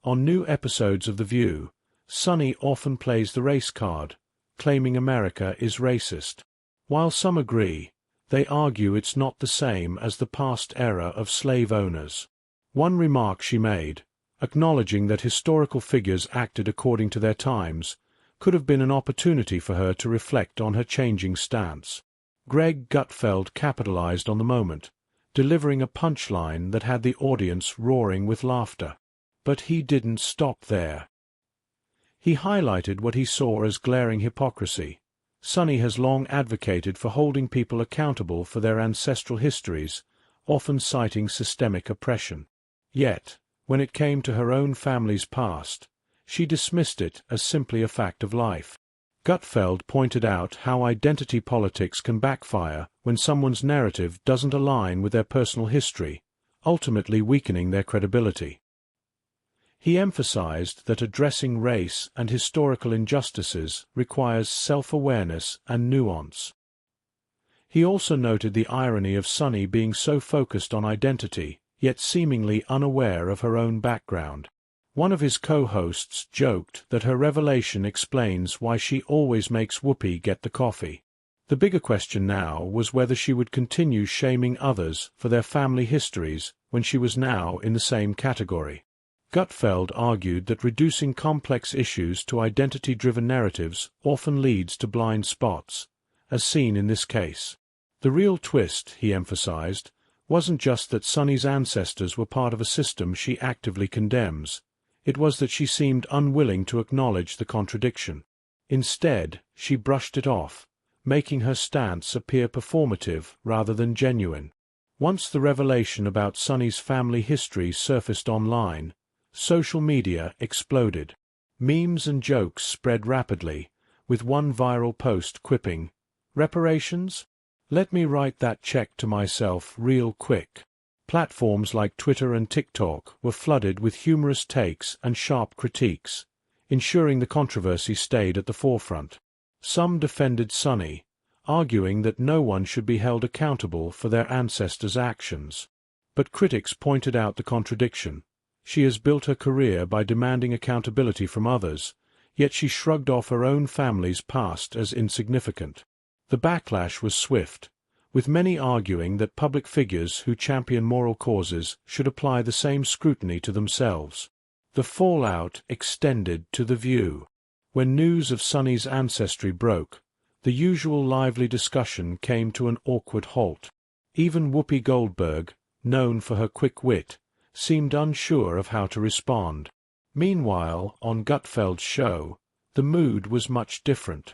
On new episodes of The View, Sunny often plays the race card, claiming America is racist. While some agree, they argue it's not the same as the past era of slave owners. One remark she made, acknowledging that historical figures acted according to their times, could have been an opportunity for her to reflect on her changing stance. Greg Gutfeld capitalized on the moment, delivering a punchline that had the audience roaring with laughter. But he didn't stop there. He highlighted what he saw as glaring hypocrisy. Sunny has long advocated for holding people accountable for their ancestral histories, often citing systemic oppression. Yet, when it came to her own family's past, she dismissed it as simply a fact of life. Gutfeld pointed out how identity politics can backfire when someone's narrative doesn't align with their personal history, ultimately weakening their credibility. He emphasized that addressing race and historical injustices requires self-awareness and nuance. He also noted the irony of Sunny being so focused on identity, yet seemingly unaware of her own background. One of his co-hosts joked that her revelation explains why she always makes Whoopi get the coffee. The bigger question now was whether she would continue shaming others for their family histories when she was now in the same category. Gutfeld argued that reducing complex issues to identity-driven narratives often leads to blind spots, as seen in this case. The real twist, he emphasized, wasn't just that Sunny's ancestors were part of a system she actively condemns. It was that she seemed unwilling to acknowledge the contradiction. Instead, she brushed it off, making her stance appear performative rather than genuine. Once the revelation about Sunny's family history surfaced online, social media exploded. Memes and jokes spread rapidly, with one viral post quipping, "Reparations? Let me write that check to myself real quick." Platforms like Twitter and TikTok were flooded with humorous takes and sharp critiques, ensuring the controversy stayed at the forefront. Some defended Sunny, arguing that no one should be held accountable for their ancestors' actions. But critics pointed out the contradiction. She has built her career by demanding accountability from others, yet she shrugged off her own family's past as insignificant. The backlash was swift, with many arguing that public figures who champion moral causes should apply the same scrutiny to themselves. The fallout extended to The View. When news of Sunny's ancestry broke, the usual lively discussion came to an awkward halt. Even Whoopi Goldberg, known for her quick wit, seemed unsure of how to respond. Meanwhile, on Gutfeld's show, the mood was much different.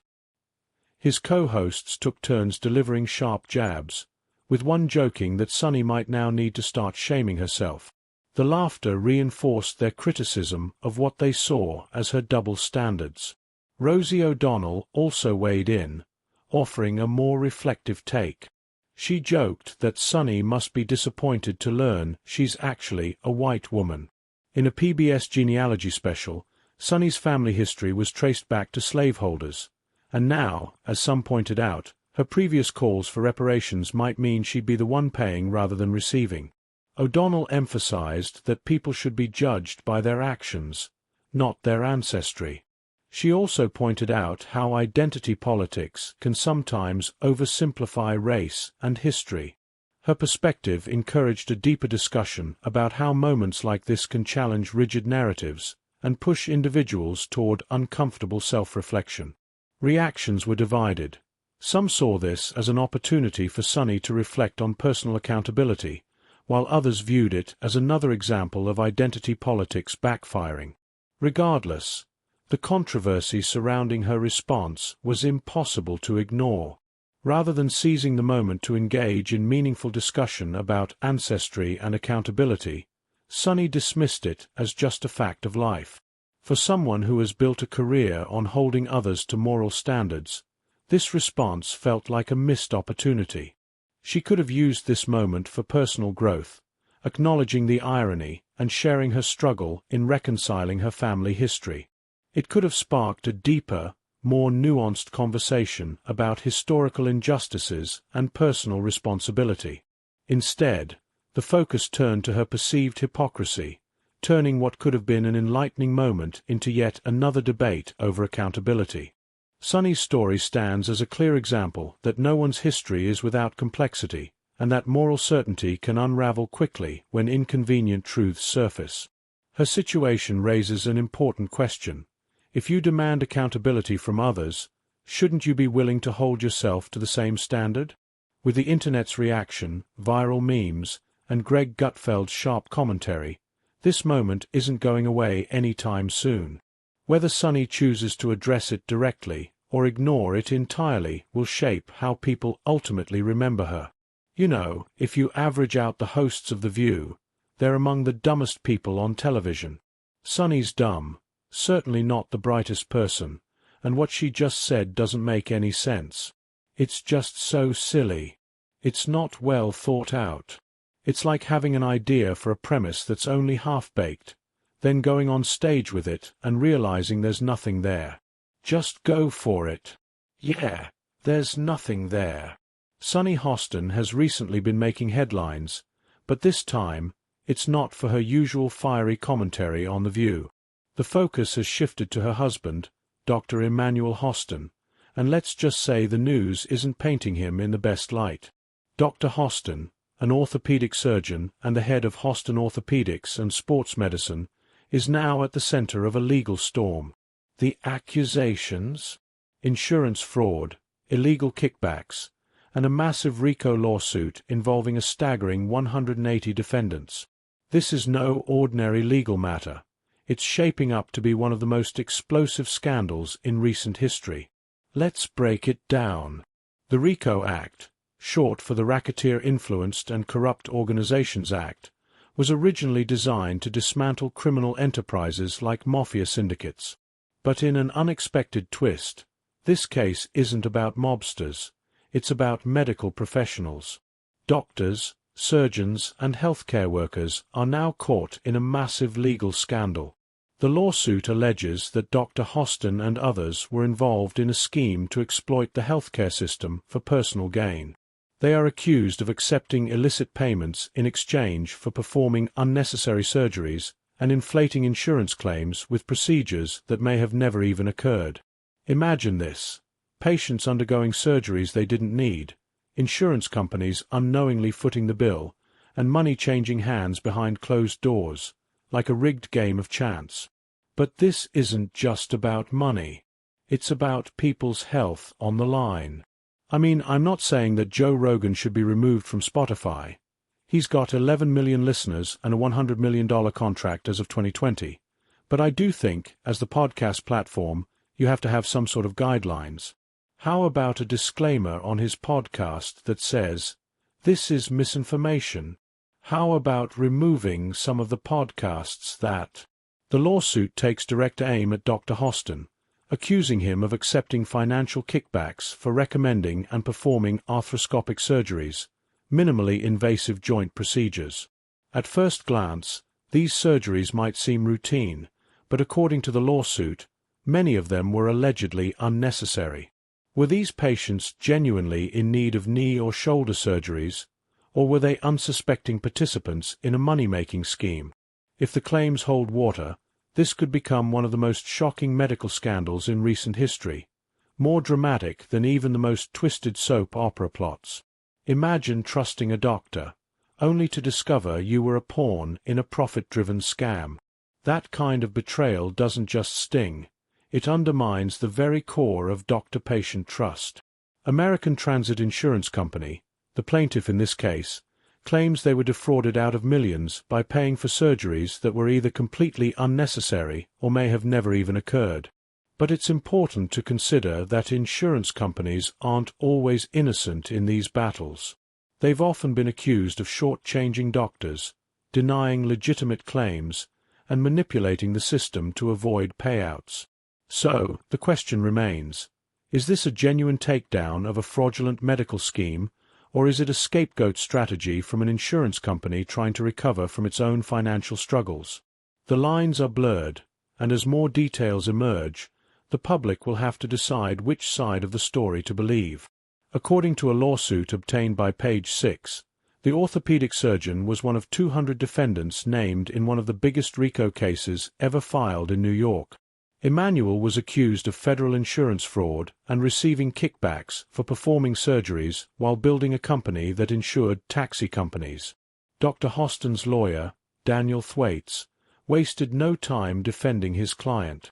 His co-hosts took turns delivering sharp jabs, with one joking that Sunny might now need to start shaming herself. The laughter reinforced their criticism of what they saw as her double standards. Rosie O'Donnell also weighed in, offering a more reflective take. She joked that Sunny must be disappointed to learn she's actually a white woman. In a PBS genealogy special, Sunny's family history was traced back to slaveholders. And now, as some pointed out, her previous calls for reparations might mean she'd be the one paying rather than receiving. O'Donnell emphasized that people should be judged by their actions, not their ancestry. She also pointed out how identity politics can sometimes oversimplify race and history. Her perspective encouraged a deeper discussion about how moments like this can challenge rigid narratives and push individuals toward uncomfortable self-reflection. Reactions were divided. Some saw this as an opportunity for Sunny to reflect on personal accountability, while others viewed it as another example of identity politics backfiring. Regardless, the controversy surrounding her response was impossible to ignore. Rather than seizing the moment to engage in meaningful discussion about ancestry and accountability, Sunny dismissed it as just a fact of life. For someone who has built a career on holding others to moral standards, this response felt like a missed opportunity. She could have used this moment for personal growth, acknowledging the irony and sharing her struggle in reconciling her family history. It could have sparked a deeper, more nuanced conversation about historical injustices and personal responsibility. Instead, the focus turned to her perceived hypocrisy, turning what could have been an enlightening moment into yet another debate over accountability. Sunny's story stands as a clear example that no one's history is without complexity, and that moral certainty can unravel quickly when inconvenient truths surface. Her situation raises an important question. If you demand accountability from others, shouldn't you be willing to hold yourself to the same standard? With the internet's reaction, viral memes, and Greg Gutfeld's sharp commentary, this moment isn't going away anytime soon. Whether Sunny chooses to address it directly or ignore it entirely will shape how people ultimately remember her. You know, if you average out the hosts of The View, they're among the dumbest people on television. Sunny's dumb, certainly not the brightest person, and what she just said doesn't make any sense. It's just so silly. It's not well thought out. It's like having an idea for a premise that's only half-baked, then going on stage with it and realizing there's nothing there. Just go for it. Yeah, there's nothing there. Sunny Hostin has recently been making headlines, but this time, it's not for her usual fiery commentary on The View. The focus has shifted to her husband, Dr. Emmanuel Hostin, and let's just say the news isn't painting him in the best light. Dr. Hostin, an orthopedic surgeon and the head of Hostin Orthopedics and Sports Medicine, is now at the center of a legal storm. The accusations? Insurance fraud, illegal kickbacks, and a massive RICO lawsuit involving a staggering 180 defendants. This is no ordinary legal matter. It's shaping up to be one of the most explosive scandals in recent history. Let's break it down. The RICO Act, short for the Racketeer Influenced and Corrupt Organizations Act, was originally designed to dismantle criminal enterprises like mafia syndicates. But in an unexpected twist, this case isn't about mobsters, it's about medical professionals. Doctors, surgeons, and healthcare workers are now caught in a massive legal scandal. The lawsuit alleges that Dr. Hostin and others were involved in a scheme to exploit the healthcare system for personal gain. They are accused of accepting illicit payments in exchange for performing unnecessary surgeries and inflating insurance claims with procedures that may have never even occurred. Imagine this: patients undergoing surgeries they didn't need, insurance companies unknowingly footing the bill, and money changing hands behind closed doors, like a rigged game of chance. But this isn't just about money. It's about people's health on the line. I mean, I'm not saying that Joe Rogan should be removed from Spotify. He's got 11 million listeners and a $100 million contract as of 2020. But I do think, as the podcast platform, you have to have some sort of guidelines. How about a disclaimer on his podcast that says, "This is misinformation"? How about removing some of the podcasts that... The lawsuit takes direct aim at Dr. Hostin, accusing him of accepting financial kickbacks for recommending and performing arthroscopic surgeries, minimally invasive joint procedures. At first glance, these surgeries might seem routine, but according to the lawsuit, many of them were allegedly unnecessary. Were these patients genuinely in need of knee or shoulder surgeries, or were they unsuspecting participants in a money-making scheme? If the claims hold water, this could become one of the most shocking medical scandals in recent history, more dramatic than even the most twisted soap opera plots. Imagine trusting a doctor, only to discover you were a pawn in a profit-driven scam. That kind of betrayal doesn't just sting, it undermines the very core of doctor-patient trust. American Transit Insurance Company, the plaintiff in this case, claims they were defrauded out of millions by paying for surgeries that were either completely unnecessary or may have never even occurred. But it's important to consider that insurance companies aren't always innocent in these battles. They've often been accused of short-changing doctors, denying legitimate claims, and manipulating the system to avoid payouts. So, the question remains, is this a genuine takedown of a fraudulent medical scheme, or is it a scapegoat strategy from an insurance company trying to recover from its own financial struggles? The lines are blurred, and as more details emerge, the public will have to decide which side of the story to believe. According to a lawsuit obtained by Page 6, The orthopedic surgeon was one of 200 defendants named in one of the biggest RICO cases ever filed in New York. Emanuel was accused of federal insurance fraud and receiving kickbacks for performing surgeries while building a company that insured taxi companies. Dr. Hostin's lawyer, Daniel Thwaites, wasted no time defending his client.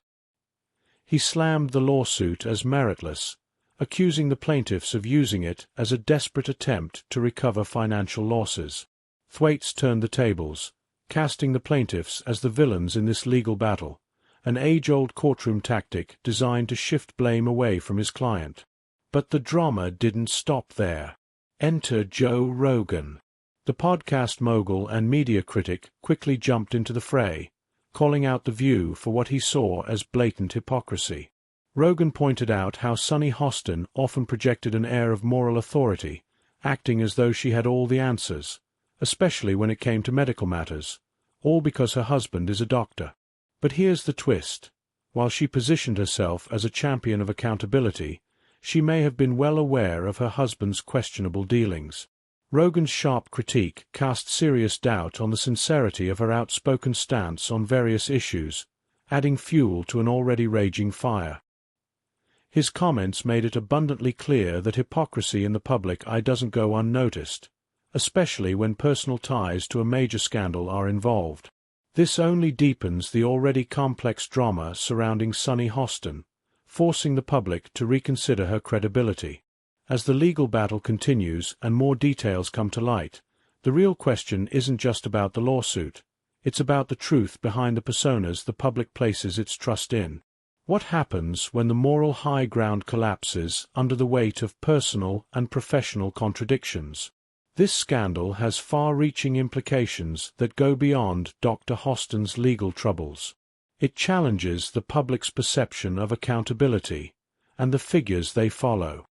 He slammed the lawsuit as meritless, accusing the plaintiffs of using it as a desperate attempt to recover financial losses. Thwaites turned the tables, casting the plaintiffs as the villains in this legal battle, an age-old courtroom tactic designed to shift blame away from his client. But the drama didn't stop there. Enter Joe Rogan. The podcast mogul and media critic quickly jumped into the fray, calling out The View for what he saw as blatant hypocrisy. Rogan pointed out how Sunny Hostin often projected an air of moral authority, acting as though she had all the answers, especially when it came to medical matters, all because her husband is a doctor. But here's the twist. While she positioned herself as a champion of accountability, she may have been well aware of her husband's questionable dealings. Rogan's sharp critique cast serious doubt on the sincerity of her outspoken stance on various issues, adding fuel to an already raging fire. His comments made it abundantly clear that hypocrisy in the public eye doesn't go unnoticed, especially when personal ties to a major scandal are involved. This only deepens the already complex drama surrounding Sunny Hostin, forcing the public to reconsider her credibility. As the legal battle continues and more details come to light, the real question isn't just about the lawsuit, it's about the truth behind the personas the public places its trust in. What happens when the moral high ground collapses under the weight of personal and professional contradictions? This scandal has far-reaching implications that go beyond Dr. Hostin's legal troubles. It challenges the public's perception of accountability and the figures they follow.